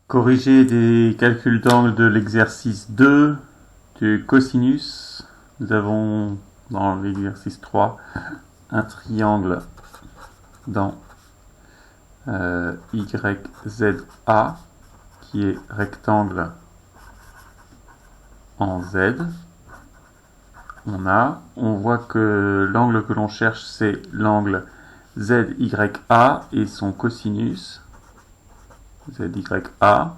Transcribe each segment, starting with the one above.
Corriger des calculs d'angle de l'exercice 2 du cosinus. Nous avons dans l'exercice 3 un triangle dans YZA qui est rectangle en Z. On voit que l'angle que l'on cherche, c'est l'angle ZYA et son cosinus, ZYA,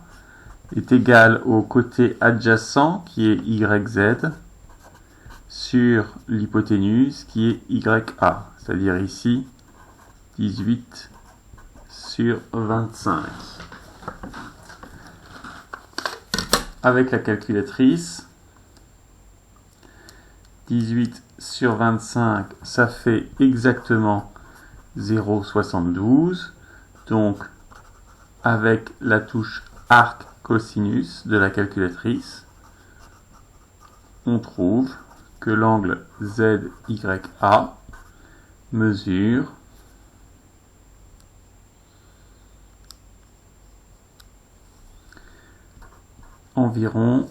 est égal au côté adjacent qui est YZ sur l'hypoténuse qui est YA, c'est-à-dire ici 18 sur 25. Avec la calculatrice, 18 sur 25, ça fait exactement 0,72. Donc, avec la touche arc cosinus de la calculatrice, on trouve que l'angle ZYA mesure environ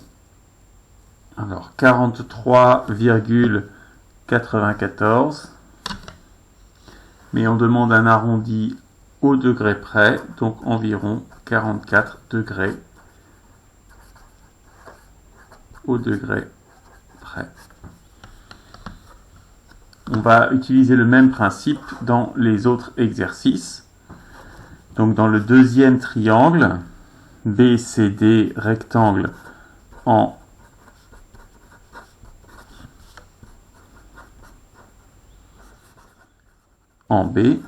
43,94, mais on demande un arrondi au degré près, donc environ 44 degrés au degré près. On va utiliser le même principe dans les autres exercices. Donc dans le deuxième triangle, BCD rectangle en B,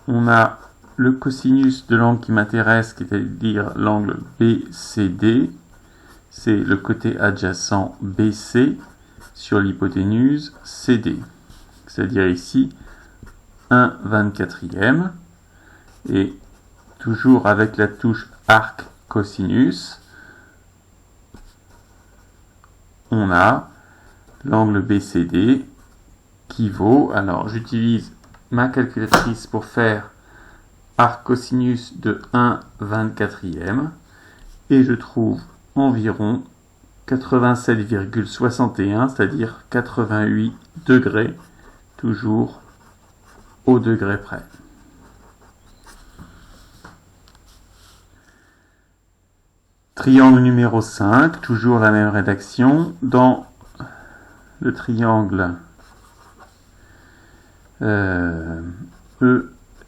on a le cosinus de l'angle qui m'intéresse, c'est-à-dire l'angle BCD, c'est le côté adjacent BC sur l'hypoténuse CD, c'est-à-dire ici 1/24e, et toujours avec la touche arc cosinus, on a l'angle BCD qui vaut, alors j'utilise ma calculatrice pour faire arc cosinus de 1/24e et je trouve environ 87,61, c'est-à-dire 88 degrés, toujours au degré près. Triangle numéro 5, toujours la même rédaction. Dans le triangle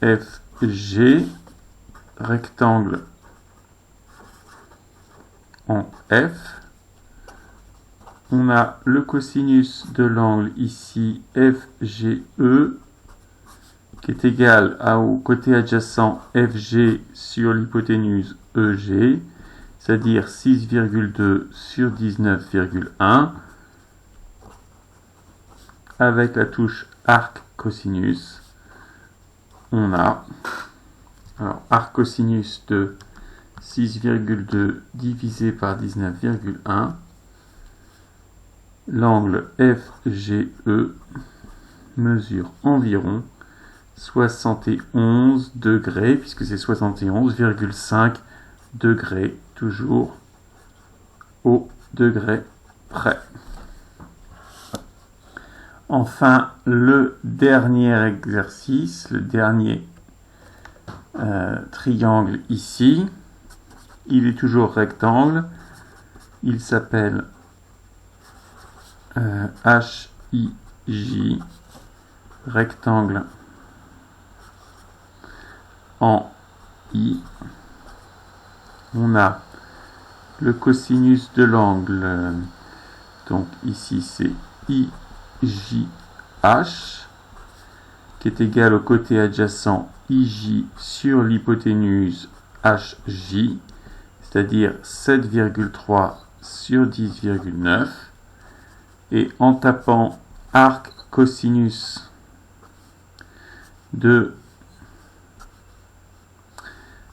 EFG, rectangle en F, on a le cosinus de l'angle ici FGE qui est égal au côté adjacent FG sur l'hypoténuse EG, c'est-à-dire 6,2 sur 19,1, avec la touche arc cosinus, on a arc cosinus de 6,2 divisé par 19,1, l'angle FGE mesure environ 71 degrés, puisque c'est 71,5 degrés, toujours au degré près. Enfin, le dernier exercice, le dernier triangle ici, il est toujours rectangle, il s'appelle HIJ, rectangle en I. On a le cosinus de l'angle, donc ici c'est IJH, qui est égal au côté adjacent IJ sur l'hypoténuse HJ, c'est-à-dire 7,3 sur 10,9, et en tapant arc cosinus de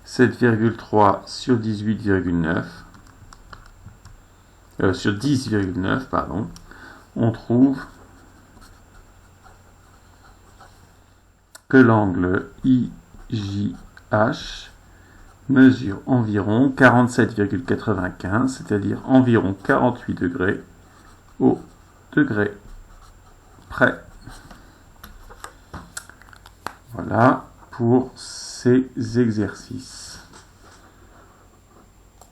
7,3 sur 18,9 sur 10,9, pardon, on trouve que l'angle IJH mesure environ 47,95, c'est-à-dire environ 48 degrés au degré près. Voilà pour ces exercices.